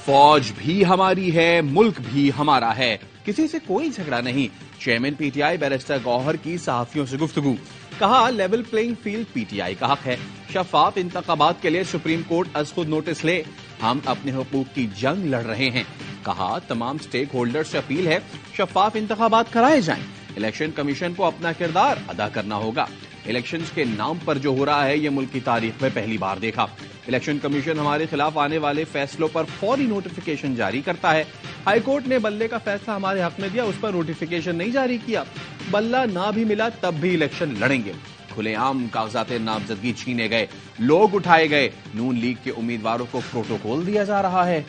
فوج بھی ہماری ہے، ملک بھی ہمارا ہے، کسی سے کوئی جھگڑا نہیں۔ Chairman P T I barrister Gohar کی صحافیوں سے گفتگو، کہا level playing field P T I کا حق ہے، شفاف انتخابات کے لیے سپریم کورٹ از خود نوٹس لے، ہم اپنے حقوق کی جنگ لڑ رہے ہیں۔ کہا تمام سٹیک ہولڈر سے اپیل ہے شفاف انتخابات کرائے جائیں، الیکشن کمیشن کو اپنا کردار ادا کرنا ہوگا۔ الیکشنز کے نام پر جو ہو رہا ہے یہ ملک کی تاریخ میں پہلی بار دیکھا۔ الیکشن کمیشن ہمارے خلاف آنے والے فیصلوں پر فوری نوٹیفیکیشن جاری کرتا ہے۔ ہائی کورٹ نے بلے کا فیصلہ ہمارے حق میں دیا، اس پر نوٹیفیکیشن نہیں جاری کیا۔ بلہ نہ بھی ملا تب بھی الیکشن لڑیں گے۔ کھلے عام کاغذات نامزدگی چھینے گئے، لوگ اٹھائے گئے، نون لیگ کے امیدواروں کو پروٹوکول دیا جا رہا ہے۔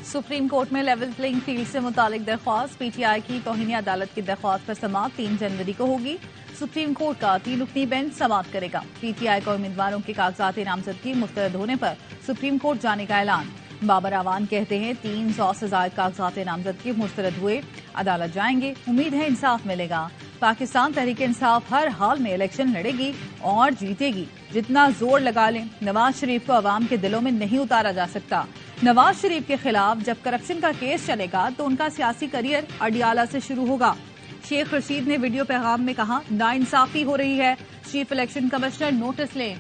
سپریم کورٹ میں لیول پلئنگ فیلڈ سے متعلق درخواست، پی ٹی آئی کی توہین عدالت کی درخواست پر سماعت 3 جنوری کو ہوگی۔ سپریم کورٹ کا 3 رکنی بینچ سماعت کرے گا۔ پی ٹی آئی کو امیدواروں کے کاغذات نامزدگی مسترد ہونے پر سپریم کورٹ جانے کا اعلان۔ بابر اعوان کہتے ہیں 300 سے زائد کاغذات نامزدگی مسترد ہوئے، عدالت جائیں گے، امید ہے انصاف ملے گا۔ پاکستان تحریک انصاف ہر حال میں الیکشن لڑے گی اور جیتے گی، جتنا زور لگا لیں۔ نواز شریف کو عوام کے دلوں میں نہیں اتارا جا سکتا۔ نواز شریف کے خلاف جب کرپشن کا کیس چلے گا تو ان کا سیاسی کریئر اڈیالہ سے شروع ہوگا۔ شیخ رشید نے ویڈیو پیغام میں کہا ناانصافی ہو رہی ہے، چیف الیکشن کمشنر نوٹس لیں۔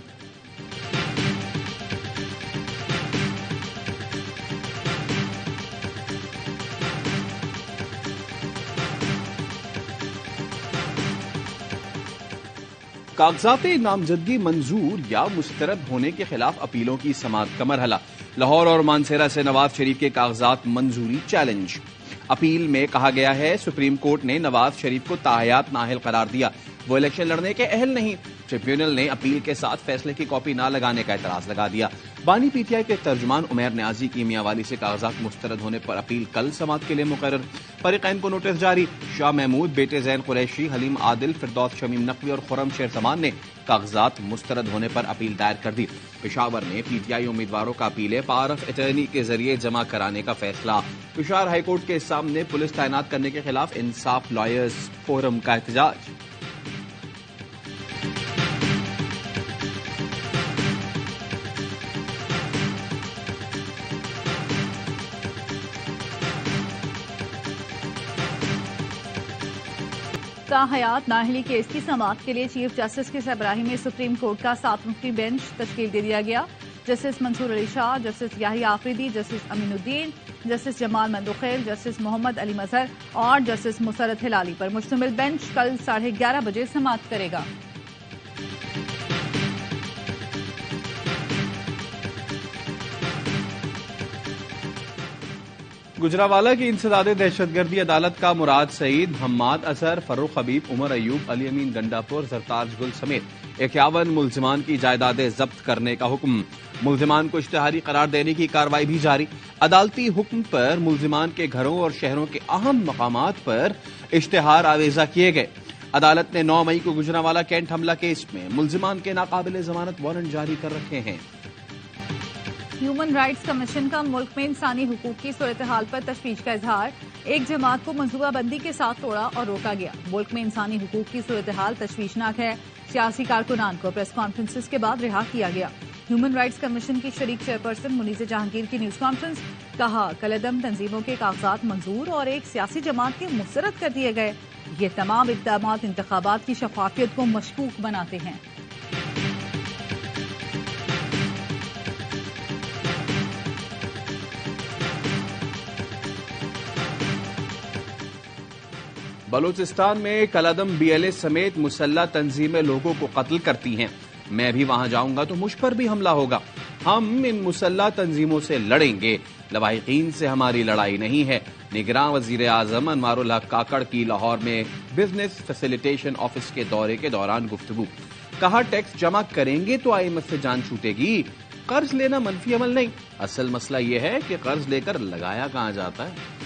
کاغذات نامزدگی منظور یا مسترد ہونے کے خلاف اپیلوں کی سماعت کا مرحلہ، لاہور اور مانسہرہ سے نواز شریف کے کاغذات منظوری چیلنج۔ اپیل میں کہا گیا ہے سپریم کورٹ نے نواز شریف کو تاحیات نااہل قرار دیا، وہ الیکشن لڑنے کے اہل نہیں۔ ٹریبیونل نے اپیل کے ساتھ فیصلے کی کاپی نہ لگانے کا اعتراض لگا دیا۔ بانی پی ٹی آئی کے ترجمان عمیر نیازی کی میاں سے کاغذات مسترد ہونے پر اپیل کل سماعت کے لیے مقرر۔ فریقین کو نوٹس جاری، شاہ محمود، بیٹے زین قریشی، حلیم عادل، فردوس شمیم نقوی اور خرم شیر زمان نے کاغذات مسترد ہونے پر اپیل دائر کر دی۔ پشاور میں پی ٹی آئی امیدواروں کا اپیلیں پاور آف اٹرنی کے ذریعے جمع کرانے کا فیصلہ۔ پشاور ہائی کورٹ کے سامنے پولیس تعینات کرنے کے خلاف انصاف لائرز فورم کا احتجاج۔ تاحیات نااہلی کیس کی سماعت کے لیے چیف جسٹس کی سربراہی میں سپریم کورٹ کا 7 رکنی بینچ تشکیل دے دیا گیا۔ جسٹس منصور علی شاہ، جسٹس یاحییٰ آفریدی، جسٹس امین الدین، جسٹس جمال مندوخیل، جسٹس محمد علی مظہر اور جسٹس مسرت ہلالی پر مشتمل بینچ کل 11:30 بجے سماعت کرے گا۔ گجرانوالہ کی انسداد دہشت گردی عدالت کا مراد سعید، حماد اظہر، فروخ حبیب، عمر ایوب، علی امین گنڈاپور، زرتاج گل سمیت 51 ملزمان کی جائیدادیں ضبط کرنے کا حکم۔ ملزمان کو اشتہاری قرار دینے کی کارروائی بھی جاری۔ عدالتی حکم پر ملزمان کے گھروں اور شہروں کے اہم مقامات پر اشتہار آویزہ کیے گئے۔ عدالت نے 9 مئی کو گجرانوالہ کینٹ حملہ کیس میں ملزمان کے ناقابل ضمانت وارنٹ جاری کر رکھے ہیں۔ ہیومن رائٹس کمیشن کا ملک میں انسانی حقوق کی صورتحال پر تشویش کا اظہار، ایک جماعت کو منصوبہ بندی کے ساتھ توڑا اور روکا گیا۔ ملک میں انسانی حقوق کی صورتحال تشویشناک ہے، سیاسی کارکنان کو پریس کانفرنسز کے بعد رہا کیا گیا۔ ہیومن رائٹس کمیشن کی شریک چیئرپرسن منیزہ جہانگیر کی نیوز کانفرنس، کہا کالعدم تنظیموں کے کاغذات منظور اور ایک سیاسی جماعت کے مسترد کر دیے گئے، یہ تمام اقدامات انتخابات کی شفافیت کو مشکوک بناتے ہیں۔ بلوچستان میں کالعدم بی ایل اے سمیت مسلح تنظیمیں لوگوں کو قتل کرتی ہیں، میں بھی وہاں جاؤں گا تو مجھ پر بھی حملہ ہوگا، ہم ان مسلح تنظیموں سے لڑیں گے، لواحقین سے ہماری لڑائی نہیں ہے۔ نگراں وزیر اعظم انوار الحق کاکڑ کی لاہور میں بزنس فیسیلیٹیشن آفس کے دورے کے دوران گفتگو، کہا ٹیکس جمع کریں گے تو آئمت سے جان چھوٹے گی، قرض لینا منفی عمل نہیں، اصل مسئلہ یہ ہے کہ قرض لے کر لگایا کہاں جاتا ہے۔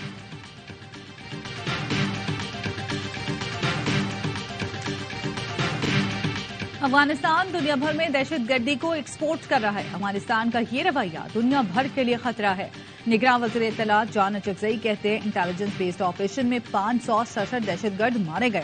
افغانستان دنیا بھر میں دہشت گردی کو ایکسپورٹ کر رہا ہے، افغانستان کا یہ رویہ دنیا بھر کے لیے خطرہ ہے۔ نگراں وزیر اطلاعات جان اچکزئی کہتے ہیں انٹیلیجنس بیسڈ آپریشن میں 567 دہشت گرد مارے گئے۔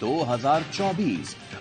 2024।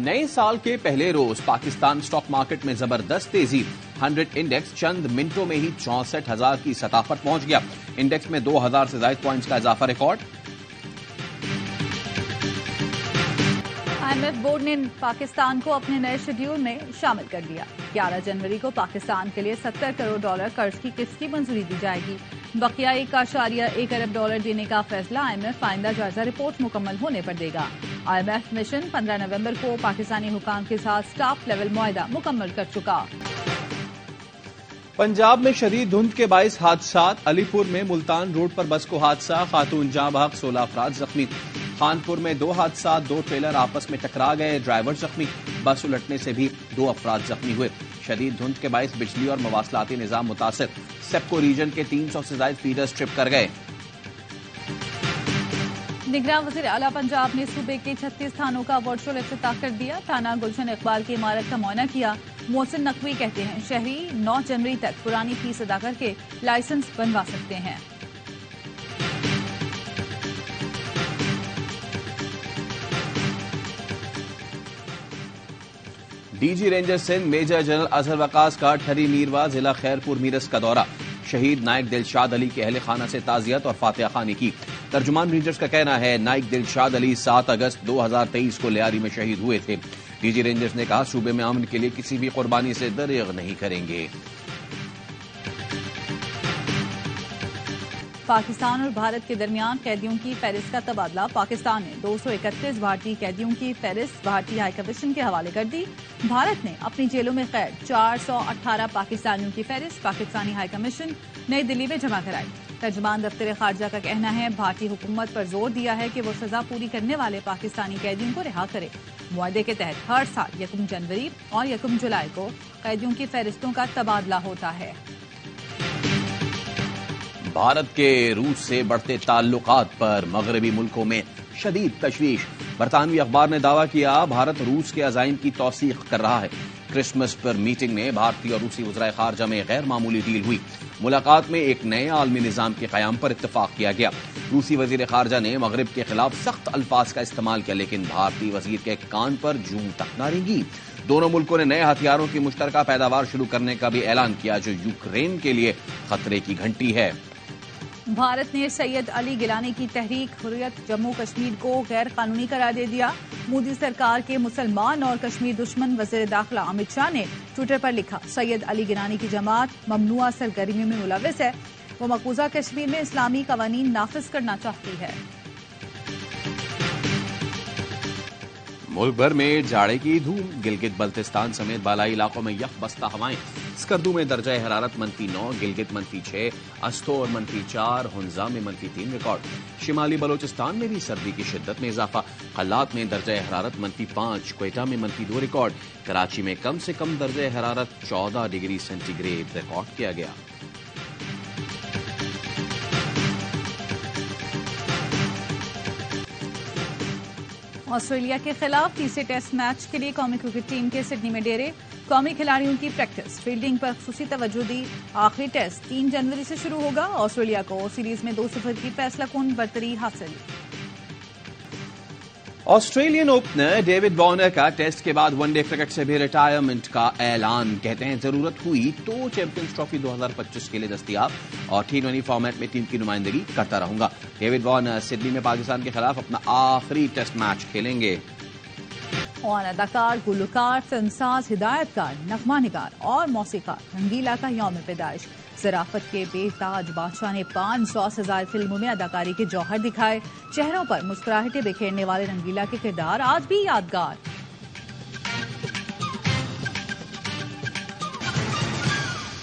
نئے سال کے پہلے روز پاکستان سٹاک مارکیٹ میں زبردست تیزی 100 انڈیکس چند منٹوں میں ہی 64,000 کی سطح پر پہنچ گیا. انڈیکس میں 2,000 سے زائد پوائنٹس کا اضافہ ریکارڈ. IMF بورڈ نے پاکستان کو اپنے نئے شیڈول میں شامل کر دیا. 11 جنوری کو پاکستان کے لیے $70 کروڑ قرض کی قسط کی منظوری دی جائے گی. بقیہ $1.1 ارب دینے کا فیصلہ IMF آئندہ جائزہ رپورٹ مکمل ہونے پر دے گا. IMF مشن 15 نومبر کو پاکستانی حکام کے ساتھ سٹاف لیول معاہدہ مکمل کر چکا. پنجاب میں شدید دھند کے باعث حادثات. علی پور میں ملتان روڈ پر بس کو حادثہ, خاتون جاں بحق, 16 افراد زخمی. خانپور میں 2 حادثات, 2 ٹریلر آپس میں ٹکرا گئے, ڈرائیور زخمی. بس الٹنے سے بھی 2 افراد زخمی ہوئے. شدید دھند کے باعث بجلی اور مواصلاتی نظام متاثر. سیپکو ریجن کے 300 سے زائد فیڈرز ٹرپ کر گئے. نگراں وزیر اعلیٰ پنجاب نے صوبے کے 36 تھانوں کا ورچوئل افتتاح کر دیا. تھانہ گلشن اقبال کی عمارت کا معائنہ کیا. محسن نقوی کہتے ہیں شہری 9 جنوری تک پرانی فیس ادا کر کے لائسنس بنوا سکتے ہیں. D G ranger Sindh major general Azhar Waqas کا ٹھری میروا ضلع خیرپور میرس کا دورہ. شہید نائک دلشاد علی کے اہل خانہ سے تعزیت اور فاتحہ خوانی کی. ترجمان رینجرز کا کہنا ہے نائک دلشاد علی 7 اگست 2023 کو لیاری میں شہید ہوئے تھے. ڈی جی رینجرز نے کہا صوبے میں امن کے لیے کسی بھی قربانی سے دریغ نہیں کریں گے. پاکستان اور بھارت کے درمیان قیدیوں کی فہرست کا تبادلہ. پاکستان نے 231 بھارتی قیدیوں کی فہرست بھارتی ہائی کمیشن کے حوالے کر دی. بھارت نے اپنی جیلوں میں قید 418 پاکستانیوں کی فہرست پاکستانی ہائی کمیشن نئی دلی میں جمع کرائی. ترجمان دفتر خارجہ کا کہنا ہے بھارتی حکومت پر زور دیا ہے کہ وہ سزا پوری کرنے والے پاکستانی قیدیوں کو رہا کرے. معاہدے کے تحت ہر سال 1 جنوری اور 1 جولائی کو قیدیوں کی فہرستوں کا تبادلہ ہوتا ہے. بھارت کے روس سے بڑھتے تعلقات پر مغربی ملکوں میں شدید تشویش. برطانوی اخبار نے دعویٰ کیا بھارت روس کے عزائم کی توثیق کر رہا ہے. کرسمس پر میٹنگ میں بھارتی اور روسی وزرائے خارجہ میں غیر معمولی ڈیل ہوئی. ملاقات میں ایک نئے عالمی نظام کے قیام پر اتفاق کیا گیا. روسی وزیر خارجہ نے مغرب کے خلاف سخت الفاظ کا استعمال کیا لیکن بھارتی وزیر کے کان پر جوں تک نہ رینگی. دونوں ملکوں نے نئے ہتھیاروں کی مشترکہ پیداوار شروع کرنے کا بھی اعلان کیا جو یوکرین کے لیے خطرے کی گھنٹی ہے. بھارت نے سید علی گیلانی کی تحریک حریت جموں کشمیر کو غیر قانونی قرار دے دیا. مودی سرکار کے مسلمان اور کشمیر دشمن وزیر داخلہ امت شاہ نے ٹویٹر پر لکھا سید علی گیلانی کی جماعت ممنوعہ سرگرمیوں میں ملوث ہے. وہ مقبوضہ کشمیر میں اسلامی قوانین نافذ کرنا چاہتی ہے. ملک بھر میں جاڑے کی دھوم. گلگت بلتستان سمیت بالائی علاقوں میں یخ بستہ ہوائیں. اسکردو میں درجہ حرارت -9, گلگت -6, استو اور -4, ہنزا میں -3 ریکارڈ. شمالی بلوچستان میں بھی سردی کی شدت میں اضافہ. قلات میں درجہ حرارت -5, کوئٹہ میں -2 ریکارڈ. کراچی میں کم سے کم درجہ حرارت 14 ڈگری سینٹی گریڈ ریکارڈ کیا گیا. آسٹریلیا کے خلاف تیسرے ٹیسٹ میچ کے لیے قومی کرکٹ ٹیم کے سڈنی میں ڈیرے. قومی کھلاڑیوں کی پریکٹس فیلڈنگ پر خصوصی توجہ دی. آخری ٹیسٹ 3 جنوری سے شروع ہوگا. آسٹریلیا کو سیریز میں 2-0 کی فیصلہ کن برتری حاصل. آسٹریلین اوپنر ڈیوڈ وارنر کا ٹیسٹ کے بعد ون ڈے کرکٹ سے بھی ریٹائرمنٹ کا اعلان. کہتے ہیں ضرورت ہوئی تو چیمپئنز ٹرافی 2025 کے لیے دستیاب اور T20 فارمیٹ میں ٹیم کی نمائندگی کرتا رہوں گا. ڈیوڈ وارنر سڈنی میں پاکستان کے خلاف اپنا آخری ٹیسٹ میچ کھیلیں گے. اور اداکار، گلوکار، فلم ساز، ہدایت کار، نغمہ نگار اور موسیقار رنگیلا کا یوم پیدائش. ذرافت کے بے تاج بادشاہ نے 500 سے زائد فلموں میں اداکاری کے جوہر دکھائے. چہروں پر مسکراہٹیں بکھیرنے والے رنگیلا کے کردار آج بھی یادگار.